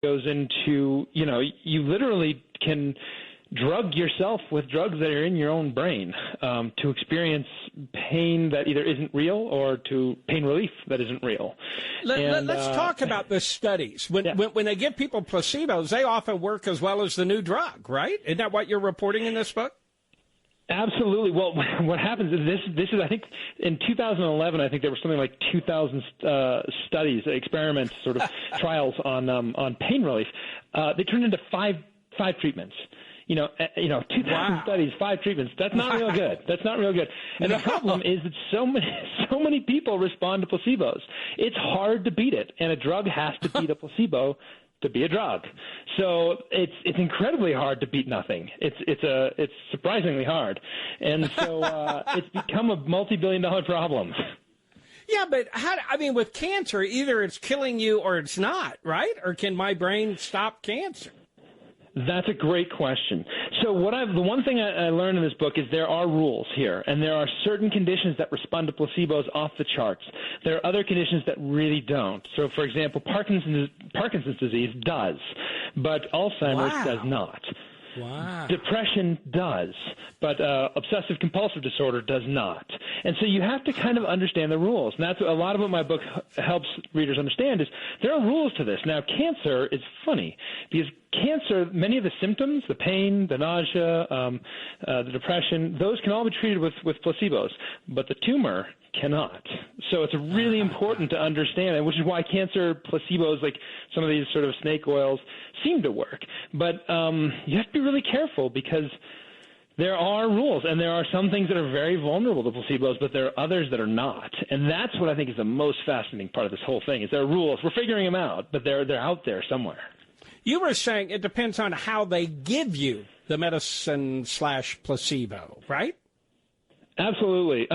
goes into, you literally can drug yourself with drugs that are in your own brain to experience pain that either isn't real or to pain relief that isn't real. Let's talk about the studies. When they give people placebos, they often work as well as the new drug, right? Isn't that what you're reporting in this book? Absolutely. Well, what happens is this is, I think, in 2011, I think there were something like 2,000 studies, experiments, sort of trials on pain relief. They turned into five treatments. 2,000 studies, 5 treatments. That's not real good. That's not real good. And the problem is that so many people respond to placebos. It's hard to beat it, and a drug has to beat a placebo to be a drug. So it's incredibly hard to beat nothing. It's surprisingly hard, and so it's become a multi-billion-dollar problem. Yeah, but with cancer, either it's killing you or it's not, right? Or can my brain stop cancer? That's a great question. So the one thing I learned in this book is there are rules here, and there are certain conditions that respond to placebos off the charts. There are other conditions that really don't. So, for example, Parkinson's disease does, but Alzheimer's does not. Wow. Depression does, but obsessive compulsive disorder does not. And so you have to kind of understand the rules. And that's a lot of what my book helps readers understand is there are rules to this. Now, cancer is funny because cancer, many of the symptoms, the pain, the nausea, the depression, those can all be treated with placebos, but the tumor cannot. So it's really important to understand, which is why cancer placebos, like some of these sort of snake oils, seem to work. But you have to be really careful because there are rules, and there are some things that are very vulnerable to placebos, but there are others that are not. And that's what I think is the most fascinating part of this whole thing, is there are rules. We're figuring them out, but they're out there somewhere. You were saying it depends on how they give you the medicine / placebo, right? Absolutely.